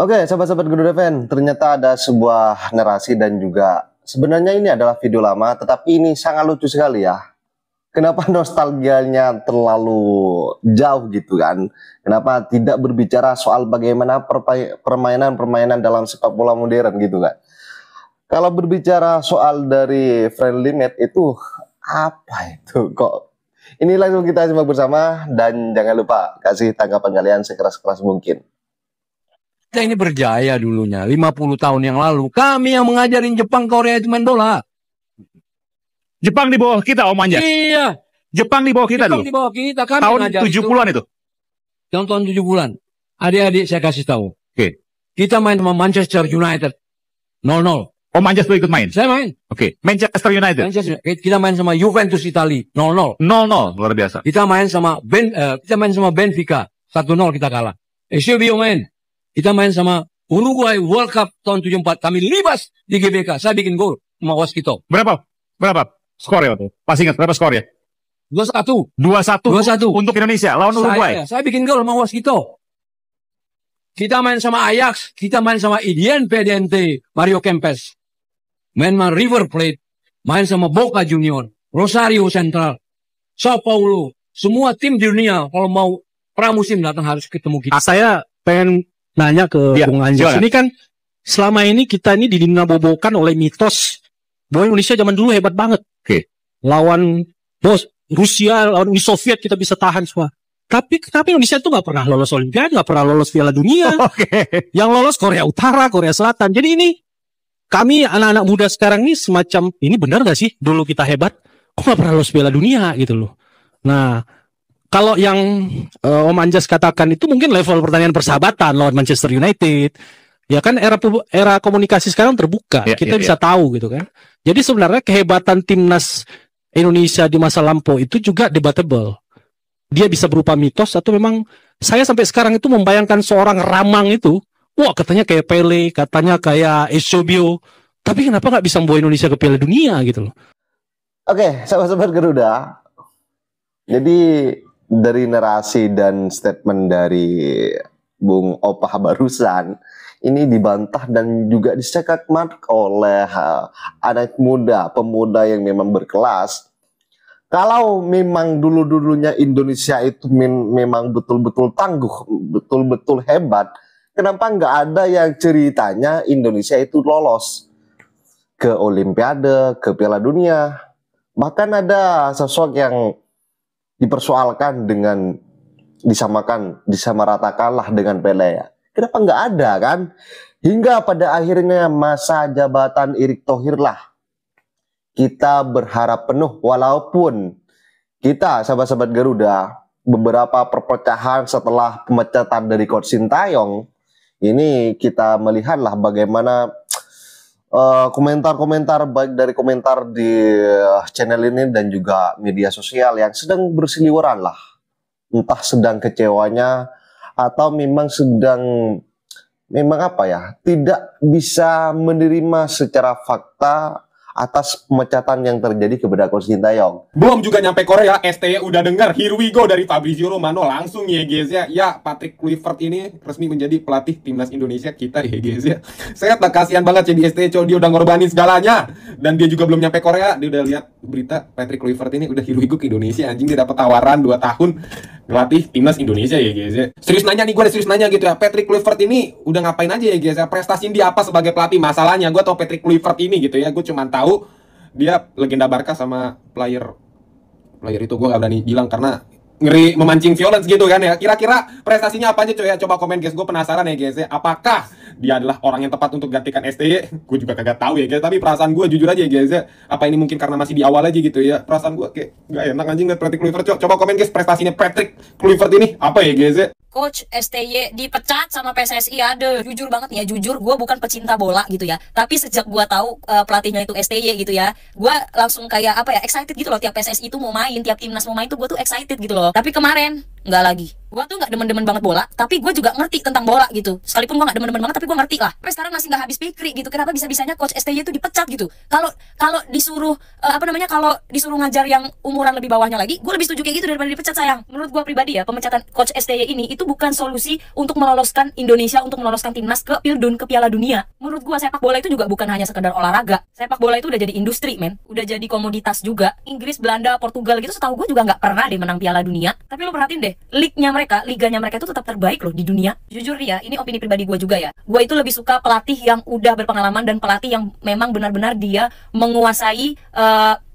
Oke, sahabat-sahabat Garuda Fan, ternyata ada sebuah narasi dan juga sebenarnya ini adalah video lama, tetapi ini sangat lucu sekali ya. Kenapa nostalgianya terlalu jauh gitu kan? Kenapa tidak berbicara soal bagaimana permainan-permainan dalam sepak bola modern gitu kan? Kalau berbicara soal dari friendly match itu apa itu kok? Ini langsung kita simak bersama dan jangan lupa kasih tanggapan kalian sekeras-keras mungkin. Kita ini berjaya dulunya, 50 tahun yang lalu. Kami yang mengajarin Jepang, Korea itu main bola. Jepang di bawah kita, Om Anjas. Iya. Jepang di bawah kita Jepang dulu. di bawah kita. Kami tahun ngajarin 70-an itu. Tahun 70-an. Adik-adik saya kasih tahu. Oke. Kita main sama Manchester United. 0-0. Om Anjas tuh ikut main? Saya main. Oke. Manchester United. Kita main sama Juventus Italia. 0-0. 0-0. Luar biasa. Kita main sama Benfica. 1-0 kita kalah. Eusebio main. Kita main sama Uruguay World Cup tahun 74. Kami libas di GBK. Saya bikin gol sama Waskito. Berapa skor ya waktu? Pas ingat berapa skor ya? 2-1. 2-1 untuk Indonesia lawan Uruguay. Saya bikin gol sama Waskito. Kita main sama Ajax. Kita main sama Independiente Mario Kempes. Main sama River Plate. Main sama Boca Junior. Rosario Central. Sao Paulo. Semua tim di dunia kalau mau pramusim datang harus ketemu kita. Saya pengen nanya ke Bung Anjas. Ini kan selama ini kita ini dinabobokan oleh mitos bahwa Indonesia zaman dulu hebat banget. Oke. Lawan Rusia, lawan Uni Soviet kita bisa tahan semua. Tapi kenapa Indonesia itu nggak pernah lolos Olimpiade, nggak pernah lolos Piala Dunia? Yang lolos Korea Utara, Korea Selatan. Jadi ini kami anak-anak muda sekarang ini semacam ini benar nggak sih? Dulu kita hebat, kok nggak pernah lolos Piala Dunia gitu loh. Nah, kalau yang Om Anjas katakan itu mungkin level pertandingan persahabatan lawan Manchester United. Ya kan era komunikasi sekarang terbuka. Kita bisa tahu gitu kan. Jadi sebenarnya kehebatan timnas Indonesia di masa lampau itu juga debatable. Dia bisa berupa mitos atau memang saya sampai sekarang itu membayangkan seorang Ramang itu, wah katanya kayak Pele, katanya kayak Eusebio. Tapi kenapa nggak bisa membawa Indonesia ke Piala Dunia gitu loh. Oke, sahabat-sahabat Garuda. Jadi dari narasi dan statement dari Bung Opah barusan ini dibantah dan juga disekak mark oleh anak muda, pemuda yang memang berkelas. Kalau memang dulu-dulunya Indonesia itu memang betul-betul tangguh, betul-betul hebat, kenapa nggak ada yang ceritanya Indonesia itu lolos ke Olimpiade, ke Piala Dunia? Bahkan ada sosok yang dipersoalkan dengan disamaratakanlah dengan Pele ya. Kenapa nggak ada kan? Hingga pada akhirnya masa jabatan Erick Thohir lah kita berharap penuh, walaupun kita sahabat-sahabat Garuda beberapa perpecahan setelah pemecatan dari Coach Sintayong ini kita melihatlah bagaimana komentar-komentar baik dari komentar di channel ini dan juga media sosial yang sedang berseliweran lah, entah sedang kecewanya atau memang apa ya, tidak bisa menerima secara fakta atas pemecatan yang terjadi kepada Coach Sintayong. Belum juga nyampe Korea, STY udah dengar Here we go dari Fabrizio Romano langsung ya guys ya. Ya, Patrick Kluivert ini resmi menjadi pelatih timnas Indonesia kita ya guys ya. Saya tak kasihan banget ya di STY, dia udah ngorbanin segalanya. Dan dia juga belum nyampe Korea, dia udah lihat berita Patrick Kluivert ini udah here we go ke Indonesia. Anjing, dia dapat tawaran 2 tahun ngelatih timnas Indonesia ya guys ya. Serius nanya nih, gue serius nanya gitu ya, Patrick Kluivert ini udah ngapain aja ya guys ya, prestasiin dia apa sebagai pelatih? Masalahnya gue tau Patrick Kluivert ini gitu ya, gue cuma tahu dia legenda Barca sama player itu gue gak berani bilang karena ngeri memancing violence gitu kan ya. Kira-kira prestasinya apa aja coy ya, coba komen guys, gue penasaran ya guys ya, apakah dia adalah orang yang tepat untuk gantikan STY? Gue juga kagak tahu ya guys, tapi perasaan gue jujur aja ya guys ya, apa ini mungkin karena masih di awal aja gitu ya, perasaan gue kayak gak enak anjing liat Patrick Kluivert. Coba komen guys, prestasinya Patrick Kluivert ini apa ya guys ya. Coach STY dipecat sama PSSI, ada jujur banget ya, jujur gue bukan pecinta bola gitu ya, tapi sejak gue tahu pelatihnya itu STY gitu ya, gue langsung kayak apa ya, excited gitu loh, tiap PSSI itu mau main, tiap timnas mau main tuh gue tuh excited gitu loh. Tapi kemarin nggak lagi, gue tuh nggak demen-demen banget bola, tapi gue juga ngerti tentang bola gitu, sekalipun gue nggak demen-demen banget tapi gue ngerti lah. Tapi sekarang masih nggak habis pikir gitu, kenapa bisa-bisanya Coach STY itu dipecat gitu. Kalau disuruh kalau disuruh ngajar yang umuran lebih bawahnya lagi, gue lebih setuju kayak gitu daripada dipecat sayang. Menurut gue pribadi ya, pemecatan Coach STY ini itu itu bukan solusi untuk meloloskan Indonesia, untuk meloloskan timnas ke Pildun, ke Piala Dunia. Menurut gua sepak bola itu juga bukan hanya sekedar olahraga. Sepak bola itu udah jadi industri, men. Udah jadi komoditas juga. Inggris, Belanda, Portugal gitu setahu gua juga nggak pernah deh menang Piala Dunia. Tapi lu perhatiin deh, liganya mereka itu tetap terbaik loh di dunia. Jujur ya, ini opini pribadi gua juga ya. Gua itu lebih suka pelatih yang udah berpengalaman dan pelatih yang memang benar-benar dia menguasai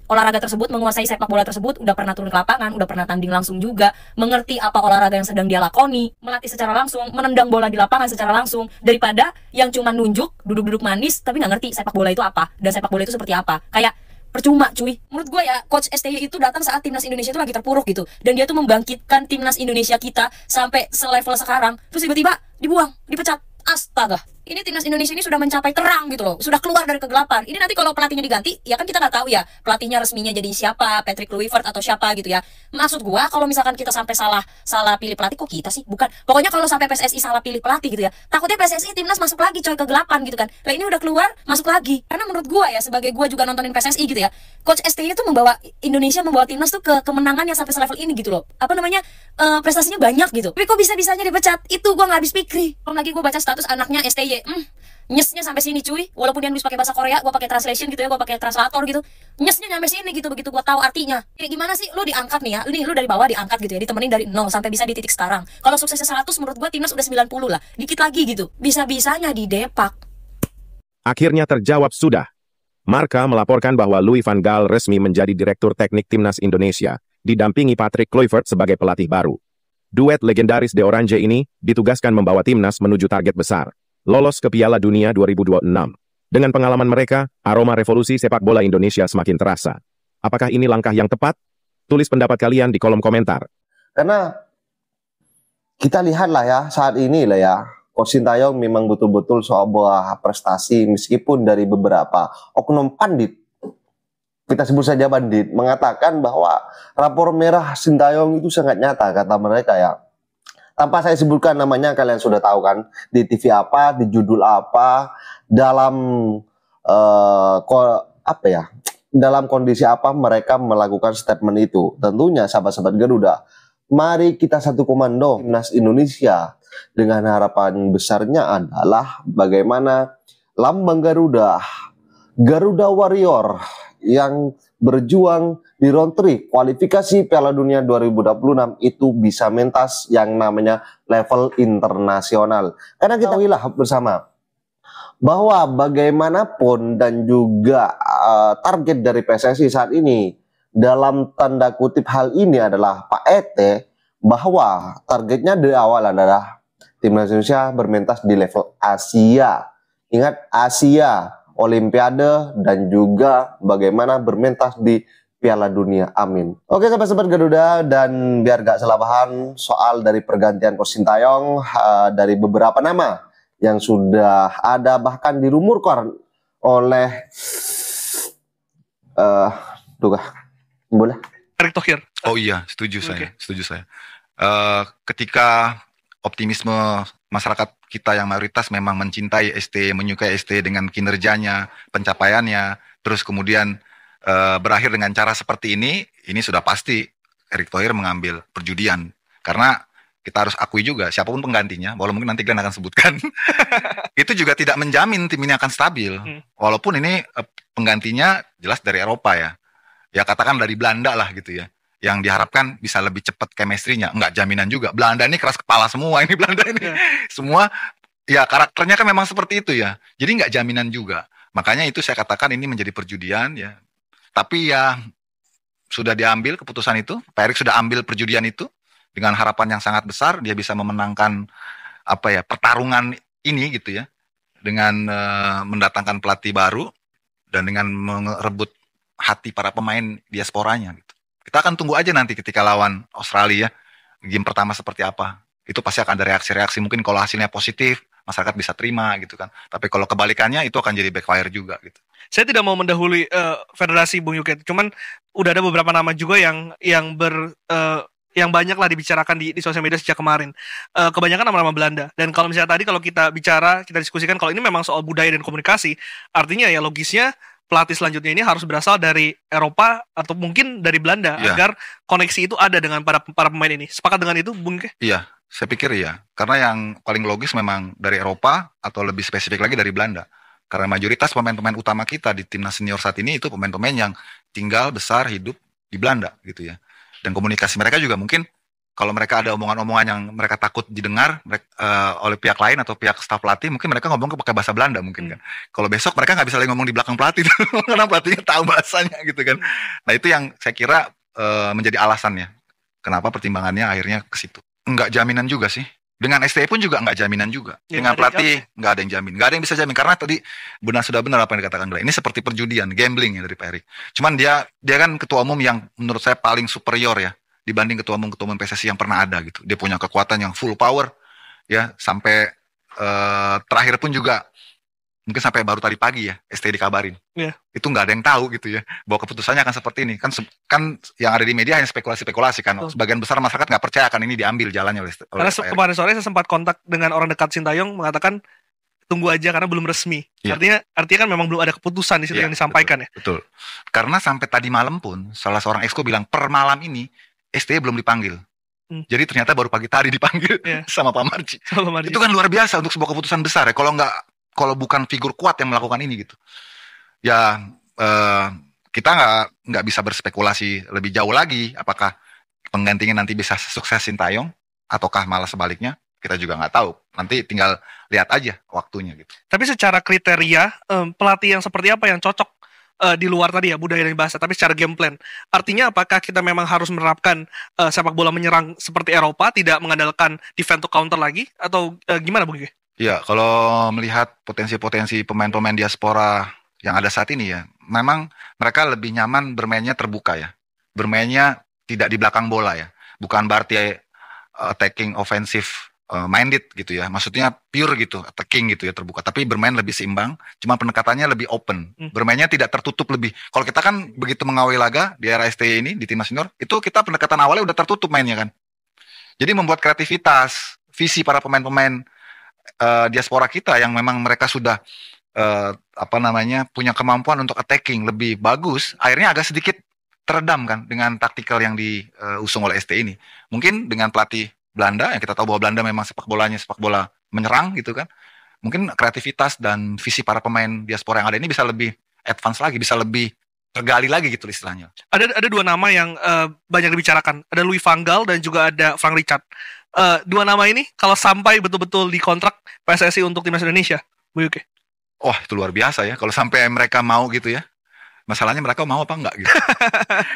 olahraga tersebut, menguasai sepak bola tersebut, udah pernah turun ke lapangan, udah pernah tanding langsung juga, mengerti apa olahraga yang sedang dia lakoni, melatih secara langsung, menendang bola di lapangan secara langsung, daripada yang cuma nunjuk, duduk-duduk manis, tapi nggak ngerti sepak bola itu apa, dan sepak bola itu seperti apa. Kayak percuma cuy. Menurut gue ya, Coach STY itu datang saat timnas Indonesia itu lagi terpuruk gitu, dan dia tuh membangkitkan timnas Indonesia kita sampai selevel sekarang, terus tiba-tiba dibuang, dipecat. Astaga, ini timnas Indonesia ini sudah mencapai terang gitu loh, sudah keluar dari kegelapan. Ini nanti kalau pelatihnya diganti, ya kan kita nggak tahu ya pelatihnya resminya jadi siapa, Patrick Kluivert atau siapa gitu ya. Maksud gua kalau misalkan kita sampai salah pilih pelatih, kok kita sih? Bukan, pokoknya kalau sampai PSSI salah pilih pelatih gitu ya, takutnya PSSI timnas masuk lagi coy kegelapan gitu kan. Lah ini udah keluar, masuk lagi. Karena menurut gua ya, sebagai gua juga nontonin PSSI gitu ya, Coach STY itu membawa Indonesia, membawa timnas tuh ke kemenangan yang sampai selevel ini gitu loh. Apa namanya, prestasinya banyak gitu. Tapi kok bisa-bisanya dipecat? Itu gua nggak habis pikir. Belum lagi gua baca status anaknya STY, nyesnya sampai sini cuy. Walaupun dia nulis pakai bahasa Korea, gua pakai translation gitu ya, gua pakai translator gitu. Nyesnya sampai sini gitu, begitu gua tahu artinya. Kayak gimana sih lu diangkat nih ya? Lu dari bawah diangkat gitu ya, ditemenin dari 0 sampai bisa di titik sekarang. Kalau suksesnya 100 menurut gua timnas udah 90 lah. Dikit lagi gitu. Bisa-bisanya didepak. Akhirnya terjawab sudah. Marca melaporkan bahwa Louis van Gaal resmi menjadi Direktur Teknik Timnas Indonesia, didampingi Patrick Kluivert sebagai pelatih baru. Duet legendaris De Orange ini ditugaskan membawa timnas menuju target besar, lolos ke Piala Dunia 2026. Dengan pengalaman mereka, aroma revolusi sepak bola Indonesia semakin terasa. Apakah ini langkah yang tepat? Tulis pendapat kalian di kolom komentar. Karena kita lihatlah ya, saat ini lah ya, Coach Sintayong memang betul-betul sebuah prestasi, meskipun dari beberapa oknum pandit, kita sebut saja bandit, mengatakan bahwa rapor merah Sintayong itu sangat nyata, kata mereka ya. Tanpa saya sebutkan namanya, kalian sudah tahu kan, di TV apa, di judul apa, dalam dalam kondisi apa mereka melakukan statement itu. Tentunya sahabat-sahabat Garuda, mari kita satu komando timnas Indonesia, dengan harapan besarnya adalah bagaimana lambang Garuda, Garuda Warrior yang berjuang di round 3 kualifikasi Piala Dunia 2026 itu bisa mentas yang namanya level internasional. Karena kita tahuilah bersama bahwa bagaimanapun dan juga target dari PSSI saat ini dalam tanda kutip hal ini adalah Pak Ete, bahwa targetnya dari awal adalah timnas Indonesia bermentas di level Asia. Ingat, Asia, Olimpiade, dan juga bagaimana bermentas di Piala Dunia. Amin. Oke sahabat-sahabat Garuda, dan biar gak salah paham soal dari pergantian Coach Sintayong, dari beberapa nama yang sudah ada bahkan dirumorkan oleh boleh Erick Thohir. Oh iya, setuju saya. Ketika optimisme masyarakat kita yang mayoritas memang mencintai ST, menyukai ST dengan kinerjanya, pencapaiannya, terus kemudian berakhir dengan cara seperti ini sudah pasti Erick Thohir mengambil perjudian. Karena kita harus akui juga, siapapun penggantinya, walaupun mungkin nanti kalian akan sebutkan, itu juga tidak menjamin tim ini akan stabil. Walaupun ini penggantinya jelas dari Eropa ya. Ya katakan dari Belanda lah gitu ya. Yang diharapkan bisa lebih cepat chemistry-nya. Enggak jaminan juga. Belanda ini keras kepala semua ini Belanda ini. Semua ya karakternya kan memang seperti itu ya. Jadi enggak jaminan juga. Makanya itu saya katakan ini menjadi perjudian ya. Tapi ya sudah diambil keputusan itu. Pak Erick sudah ambil perjudian itu dengan harapan yang sangat besar dia bisa memenangkan pertarungan ini gitu ya. Dengan mendatangkan pelatih baru dan dengan merebut hati para pemain diasporanya gitu. Kita akan tunggu aja nanti ketika lawan Australia, game pertama seperti apa. Itu pasti akan ada reaksi-reaksi. Mungkin kalau hasilnya positif, masyarakat bisa terima gitu kan. Tapi kalau kebalikannya, itu akan jadi backfire juga gitu. Saya tidak mau mendahului federasi Bung Yuket. Cuman udah ada beberapa nama juga yang banyak lah dibicarakan di sosial media sejak kemarin. Kebanyakan nama-nama Belanda. Dan kalau misalnya tadi kalau kita diskusikan kalau ini memang soal budaya dan komunikasi, artinya ya logisnya pelatih selanjutnya ini harus berasal dari Eropa atau mungkin dari Belanda agar koneksi itu ada dengan para pemain ini. Sepakat dengan itu, Bung Ke? Iya, Saya pikir iya, karena yang paling logis memang dari Eropa atau lebih spesifik lagi dari Belanda. Karena mayoritas pemain-pemain utama kita di timnas senior saat ini itu pemain-pemain yang tinggal, besar, hidup di Belanda gitu ya. Dan komunikasi mereka juga mungkin kalau mereka ada omongan-omongan yang mereka takut didengar oleh pihak lain atau pihak staf pelatih, mungkin mereka ngomong pakai bahasa Belanda mungkin kan. Kalau besok mereka nggak bisa lagi ngomong di belakang pelatih karena pelatihnya tahu bahasanya gitu kan. Nah itu yang saya kira menjadi alasannya. Kenapa pertimbangannya akhirnya ke situ. Enggak jaminan juga sih. Dengan STI pun juga enggak jaminan juga. Ya, Dengan pelatih enggak ada yang jamin. Enggak ada yang bisa jamin. Karena tadi sudah benar apa yang dikatakan Glenn. Ini seperti perjudian, gambling ya dari Pak Erik. Cuman dia kan ketua umum yang menurut saya paling superior ya. Dibanding ketua umum PSSI yang pernah ada gitu. Dia punya kekuatan yang full power. Ya, sampai terakhir pun juga mungkin sampai baru tadi pagi ya STI dikabarin. Yeah. Itu nggak ada yang tahu gitu ya bahwa keputusannya akan seperti ini. Kan yang ada di media hanya spekulasi kan. Sebagian besar masyarakat nggak percaya akan ini diambil jalannya oleh karena kemarin sore saya sempat kontak dengan orang dekat Sintayong mengatakan tunggu aja karena belum resmi. Yeah. Artinya kan memang belum ada keputusan di situ yang disampaikan betul. Karena sampai tadi malam pun salah seorang exco bilang per malam ini STI belum dipanggil. Jadi ternyata baru pagi tadi dipanggil sama Pak Marji. Itu kan luar biasa untuk sebuah keputusan besar ya. Kalau bukan figur kuat yang melakukan ini gitu, ya kita nggak bisa berspekulasi lebih jauh lagi. Apakah penggantinya nanti bisa sukses Sintayong, ataukah malah sebaliknya? Kita juga nggak tahu. Nanti tinggal lihat aja waktunya gitu. Tapi secara kriteria pelatih yang seperti apa yang cocok di luar tadi ya budaya dan bahasa, tapi secara game plan, artinya apakah kita memang harus menerapkan sepak bola menyerang seperti Eropa, tidak mengandalkan defense to counter lagi, atau gimana Bu Gege? Ya, kalau melihat potensi-potensi pemain-pemain diaspora yang ada saat ini ya, memang mereka lebih nyaman bermainnya terbuka ya. Bermainnya tidak di belakang bola ya. Bukan berarti attacking offensive minded gitu ya. Maksudnya pure gitu, attacking gitu ya, terbuka. Tapi bermain lebih seimbang, cuma pendekatannya lebih open. Bermainnya tidak tertutup lebih. Kalau kita kan begitu mengawali laga di era STY ini, di timnas senior, itu kita pendekatan awalnya udah tertutup mainnya kan. Jadi membuat kreativitas, visi para pemain-pemain diaspora kita yang memang mereka sudah punya kemampuan untuk attacking lebih bagus, akhirnya agak sedikit teredam kan dengan taktikal yang diusung oleh ST ini. Mungkin dengan pelatih Belanda yang kita tahu bahwa Belanda memang sepak bola menyerang gitu kan. Mungkin kreativitas dan visi para pemain diaspora yang ada ini bisa lebih advance lagi, bisa lebih tergali lagi gitu istilahnya. Ada dua nama yang banyak dibicarakan. Ada Louis van Gaal dan juga ada Frank Rijkaard. Dua nama ini kalau sampai betul-betul dikontrak PSSI untuk timnas Indonesia, Bu Yuke. Wah, itu luar biasa ya. Kalau sampai mereka mau gitu ya. Masalahnya mereka mau apa enggak gitu.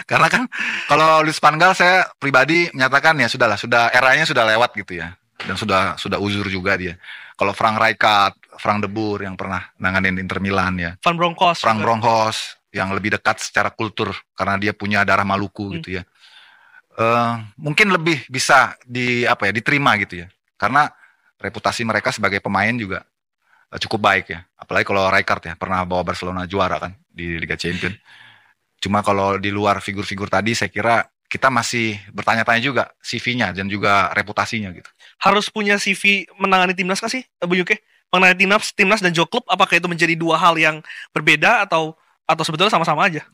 Karena kan kalau Louis van Gaal saya pribadi menyatakan ya sudah eranya sudah lewat gitu ya. Dan sudah uzur juga dia. Kalau Frank Rijkaard, Frank de Boer yang pernah nanganin Inter Milan ya. Frank Bronkhorst yang lebih dekat secara kultur karena dia punya darah Maluku gitu ya. Mungkin lebih bisa diterima gitu ya. Karena reputasi mereka sebagai pemain juga cukup baik ya. Apalagi kalau Rijkaard ya pernah bawa Barcelona juara kan di Liga Champions. Cuma kalau di luar figur-figur tadi saya kira kita masih bertanya-tanya juga CV-nya dan juga reputasinya gitu. Harus punya CV menangani timnas nggak sih, Bu Yuke? Menangani timnas dan juga klub, apakah itu menjadi dua hal yang berbeda atau sebetulnya sama-sama aja?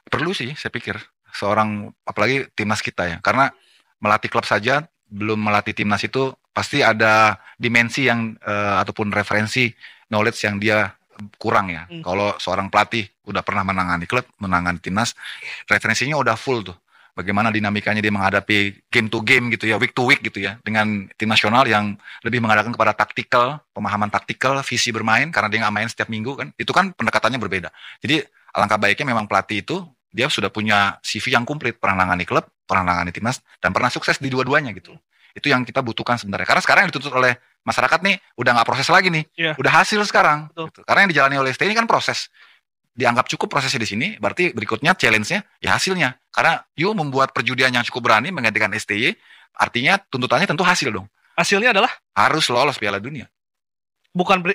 Perlu sih, saya pikir. Seorang, apalagi timnas kita ya. Karena melatih klub saja, belum melatih timnas itu pasti ada dimensi yang ataupun referensi knowledge yang dia kurang ya. Kalau seorang pelatih udah pernah menangani klub, menangani timnas, referensinya udah full tuh. Bagaimana dinamikanya dia menghadapi game to game gitu ya, week to week gitu ya, dengan tim nasional yang lebih mengandalkan kepada taktikal, pemahaman taktikal, visi bermain, karena dia nggak main setiap minggu kan, itu kan pendekatannya berbeda. Jadi alangkah baiknya memang pelatih itu, dia sudah punya CV yang komplit, pernah nangani klub, pernah nangani timnas, dan pernah sukses di dua-duanya gitu. Itu yang kita butuhkan sebenarnya. Karena sekarang yang dituntut oleh masyarakat nih, udah nggak proses lagi nih, udah hasil sekarang. Gitu. Karena yang dijalani oleh ST ini kan proses. Dianggap cukup prosesnya di sini, berarti berikutnya challenge-nya ya hasilnya. Karena you membuat perjudian yang cukup berani menggantikan STY, artinya tuntutannya tentu hasil dong. Hasilnya adalah? Harus lolos Piala Dunia. Bukan.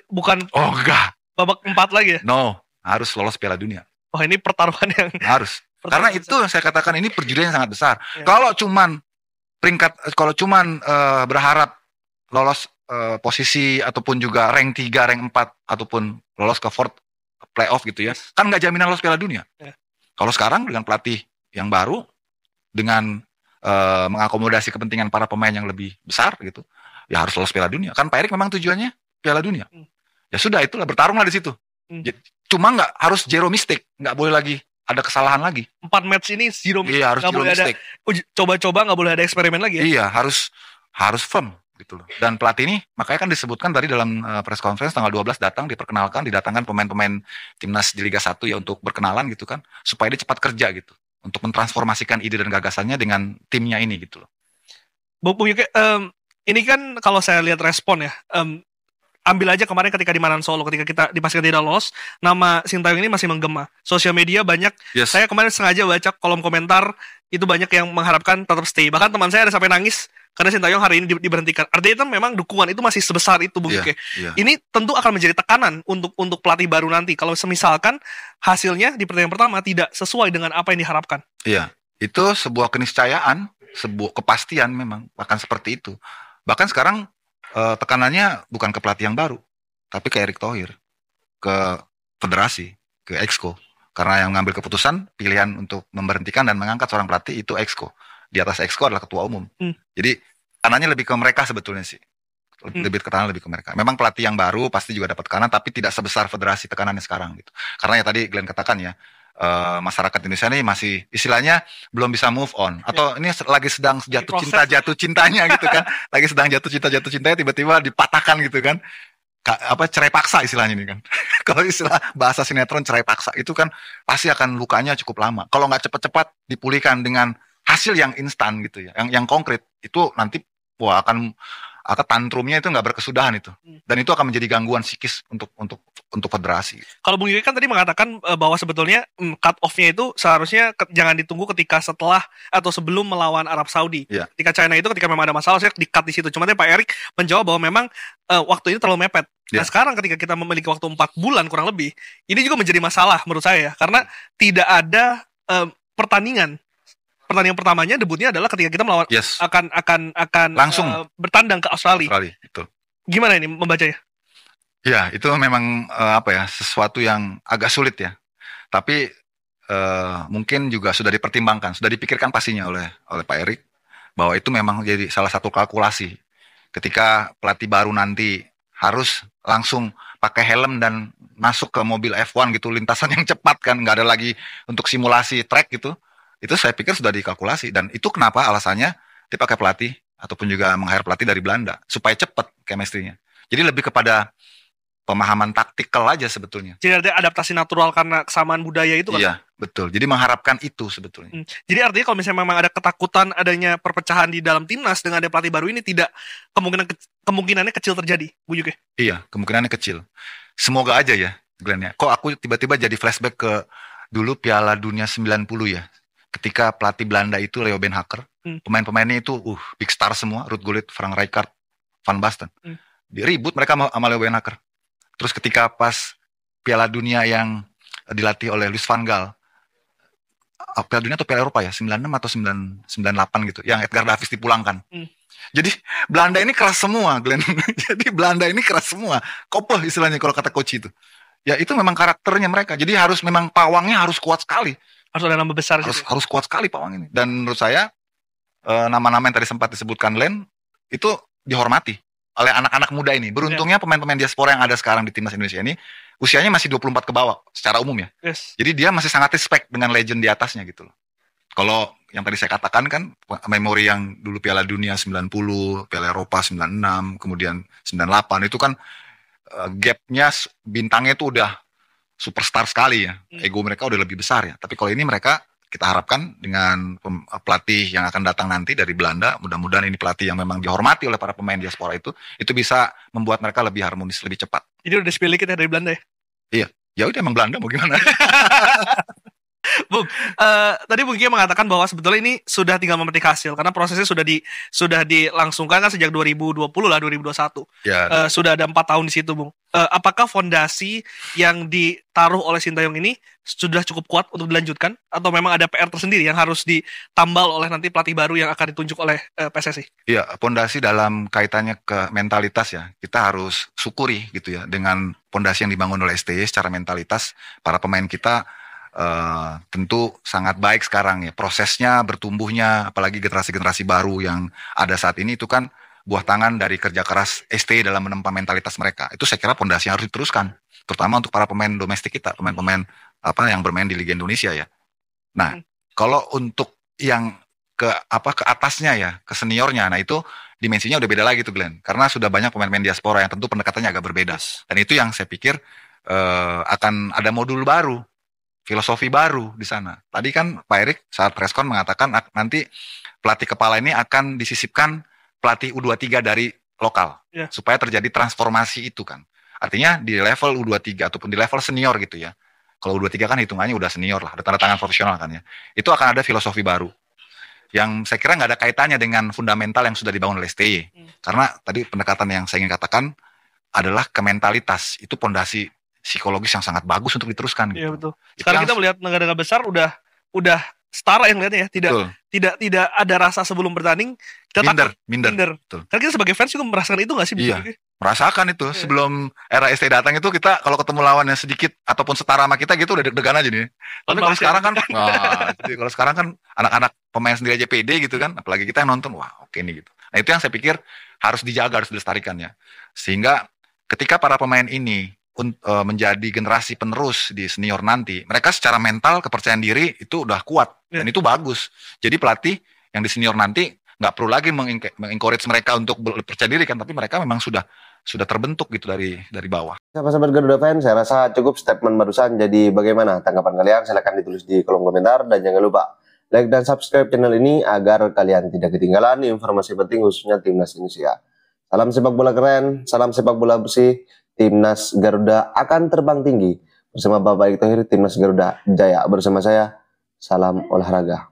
Oh enggak. Babak 4 lagi ya? No, harus lolos Piala Dunia. Oh ini pertaruhan yang... Harus. Karena itu yang saya katakan ini perjudian yang sangat besar. Ya. Kalau cuman berharap lolos posisi ataupun juga rank 3, rank 4 ataupun lolos ke fourth playoff gitu ya, kan nggak jaminan lolos Piala Dunia. Kalau sekarang dengan pelatih yang baru, dengan mengakomodasi kepentingan para pemain yang lebih besar gitu, ya harus lolos Piala Dunia. Kan Pak Erik memang tujuannya Piala Dunia. Ya sudah, itulah, bertarunglah di situ. Cuma nggak harus zero mistake, nggak boleh lagi ada kesalahan lagi. 4 match ini zero mistake. Iya, harus nggak zero boleh mistake. ada coba-coba, nggak boleh ada eksperimen lagi ya? Iya, harus firm gitu loh. Dan pelatih ini makanya kan disebutkan tadi dalam press conference tanggal 12 didatangkan pemain-pemain timnas di Liga 1 ya untuk berkenalan gitu kan, supaya dia cepat kerja gitu, untuk mentransformasikan ide dan gagasannya dengan timnya ini gitu loh. Bung Yuke, ini kan kalau saya lihat respon ya, ambil aja kemarin ketika di Manan Solo, ketika kita dipastikan tidak lolos, nama Sintayong ini masih menggema. Sosial media banyak, saya kemarin sengaja baca kolom komentar, itu banyak yang mengharapkan tetap stay. Bahkan teman saya ada sampai nangis karena Sintayong hari ini diberhentikan. Artinya itu memang dukungan itu masih sebesar itu, Bung Yuke. Ini tentu akan menjadi tekanan untuk pelatih baru nanti. Kalau semisalkan hasilnya di pertandingan pertama tidak sesuai dengan apa yang diharapkan. Iya, itu sebuah keniscayaan, sebuah kepastian memang akan seperti itu. Bahkan sekarang tekanannya bukan ke pelatih yang baru, tapi ke Erick Thohir, ke federasi, ke Exco. Karena yang mengambil keputusan, pilihan untuk memberhentikan dan mengangkat seorang pelatih itu Exco. Di atas Exco adalah ketua umum. Jadi tekanannya lebih ke mereka sebetulnya sih. Tekanan lebih ke mereka. Memang pelatih yang baru pasti juga dapat tekanan, tapi tidak sebesar federasi tekanannya sekarang gitu. Karena ya tadi Glenn katakan ya, masyarakat Indonesia ini masih istilahnya belum bisa move on, atau ini lagi sedang jatuh cintanya gitu kan, lagi sedang jatuh cintanya tiba-tiba dipatahkan gitu kan, cerai paksa istilahnya ini kan. Kalau istilah bahasa sinetron cerai paksa itu kan pasti akan lukanya cukup lama. Kalau nggak cepat-cepat dipulihkan dengan hasil yang instan gitu ya, yang konkret, itu nanti akan tantrumnya itu nggak berkesudahan itu, dan itu akan menjadi gangguan psikis untuk federasi. Kalau Bung Yuki kan tadi mengatakan bahwa sebetulnya cut off-nya itu seharusnya jangan ditunggu ketika setelah atau sebelum melawan Arab Saudi. Ketika China itu ketika memang ada masalah, saya di-cut di situ. Cuma Pak Erik menjawab bahwa memang waktu ini terlalu mepet. Nah sekarang ketika kita memiliki waktu 4 bulan kurang lebih, ini juga menjadi masalah menurut saya, karena tidak ada pertandingan pertamanya, debutnya adalah ketika kita melawan akan langsung bertandang ke Australia. Betul. Gimana ini membacanya? Ya, itu memang sesuatu yang agak sulit ya. Tapi mungkin juga sudah dipertimbangkan, sudah dipikirkan pastinya oleh Pak Erik, bahwa itu memang jadi salah satu kalkulasi. Ketika pelatih baru nanti harus langsung pakai helm dan masuk ke mobil F1 gitu, lintasan yang cepat kan, nggak ada lagi untuk simulasi track gitu. Itu saya pikir sudah dikalkulasi, dan itu kenapa alasannya dipakai pelatih ataupun juga meng-hire pelatih dari Belanda supaya cepat chemistry-nya. Jadi lebih kepada pemahaman taktikal aja sebetulnya. Jadi ada adaptasi natural karena kesamaan budaya itu kan? Iya, betul. Jadi mengharapkan itu sebetulnya. Jadi artinya kalau misalnya memang ada ketakutan adanya perpecahan di dalam timnas dengan ada pelatih baru ini, tidak kemungkinannya kecil terjadi, Bu Yuke? Iya, kemungkinannya kecil. Semoga aja ya, Glenn ya. Kok aku tiba-tiba jadi flashback ke dulu Piala Dunia 90 ya. Ketika pelatih Belanda itu Leo Ben Hacker, pemain-pemainnya itu big star semua, Ruud Gullit, Frank Rijkaard, Van Basten. Diribut mereka sama Leo Ben Hacker. Terus ketika pas Piala Dunia yang dilatih oleh Louis van Gaal, Piala Dunia atau Piala Eropa ya, 96 atau 98 gitu, yang Edgar Davids dipulangkan. Jadi Belanda ini keras semua, Glenn. Jadi Belanda ini keras semua. Koppel istilahnya kalau kata coach itu. Ya itu memang karakternya mereka. Jadi harus memang pawangnya harus kuat sekali. Harus ada nama besar. Harus kuat sekali pawang ini. Dan menurut saya nama-nama yang tadi sempat disebutkan Len itu dihormati oleh anak-anak muda ini. Beruntungnya pemain-pemain diaspora yang ada sekarang di timnas Indonesia ini usianya masih 24 ke bawah secara umum ya. Jadi dia masih sangat respect dengan legend di atasnya gitu loh. Kalau yang tadi saya katakan kan memori yang dulu Piala Dunia 90, Piala Eropa 96, kemudian 98 itu kan gapnya bintangnya itu udah superstar sekali ya. Ego mereka udah lebih besar ya. Tapi kalau ini mereka kita harapkan dengan pelatih yang akan datang nanti dari Belanda, mudah-mudahan ini pelatih yang memang dihormati oleh para pemain diaspora itu bisa membuat mereka lebih harmonis, lebih cepat. Jadi udah sepilih kita dari Belanda ya? Iya. Ya udah emang Belanda mau gimana? Bung, tadi Bung Kia mengatakan bahwa sebetulnya ini sudah tinggal memetik hasil karena prosesnya sudah dilangsungkan kan sejak 2020 lah, 2021. Ya. Sudah ada 4 tahun di situ, Bung. Apakah fondasi yang ditaruh oleh Sintayong ini sudah cukup kuat untuk dilanjutkan atau memang ada PR tersendiri yang harus ditambal oleh nanti pelatih baru yang akan ditunjuk oleh PSSI? Iya, fondasi dalam kaitannya ke mentalitas ya. Kita harus syukuri gitu ya dengan fondasi yang dibangun oleh STY secara mentalitas. Para pemain kita 4 tahun terakhir itu sudah menunjukkan bahwa mereka itu bisa tentu sangat baik sekarang ya. Prosesnya, bertumbuhnya, apalagi generasi-generasi baru yang ada saat ini itu kan buah tangan dari kerja keras ST dalam menempa mentalitas mereka. Itu saya kira pondasi yang harus diteruskan, terutama untuk para pemain domestik kita, pemain-pemain yang bermain di Liga Indonesia ya. Nah, kalau untuk yang ke atasnya ya, ke seniornya, nah itu dimensinya udah beda lagi tuh Glenn, karena sudah banyak pemain-pemain diaspora yang tentu pendekatannya agak berbeda. Dan itu yang saya pikir akan ada modul baru, filosofi baru di sana. Tadi kan Pak Erik saat preskon mengatakan nanti pelatih kepala ini akan disisipkan pelatih U23 dari lokal, supaya terjadi transformasi itu kan. Artinya di level U23 ataupun di level senior gitu ya. Kalau U23 kan hitungannya udah senior lah, udah tanda tangan profesional kan ya. Itu akan ada filosofi baru. Yang saya kira nggak ada kaitannya dengan fundamental yang sudah dibangun oleh STY. Karena tadi pendekatan yang saya ingin katakan adalah ke mentalitas. Itu pondasi psikologis yang sangat bagus untuk diteruskan. Iya gitu. betul. Sekarang kita melihat negara-negara besar udah setara yang lihatnya ya, tidak ada rasa sebelum bertanding kita minder. Karena kita sebagai fans juga merasakan itu nggak sih? Iya, merasakan itu. Sebelum era ST datang itu kita kalau ketemu lawan yang sedikit ataupun setara sama kita gitu udah deg-degan aja nih. Tapi kalau sekarang kan, kalau sekarang kan anak-anak pemain sendiri aja pede gitu kan, apalagi kita yang nonton, wah oke nih gitu. Nah itu yang saya pikir harus dijaga, harus dilestarikan ya. Sehingga ketika para pemain ini menjadi generasi penerus di senior nanti, mereka secara mental kepercayaan diri itu udah kuat dan itu bagus. Jadi pelatih yang di senior nanti nggak perlu lagi mengencourage mereka untuk percaya diri kan, tapi mereka memang sudah terbentuk gitu dari bawah. Sahabat Garuda fans, saya rasa cukup statement barusan. Jadi bagaimana tanggapan kalian? Silahkan ditulis di kolom komentar dan jangan lupa like dan subscribe channel ini agar kalian tidak ketinggalan informasi penting khususnya timnas Indonesia. Salam sepak bola keren, salam sepak bola bersih. Timnas Garuda akan terbang tinggi bersama Bapak Erick Thohir. Timnas Garuda Jaya bersama saya. Salam olahraga.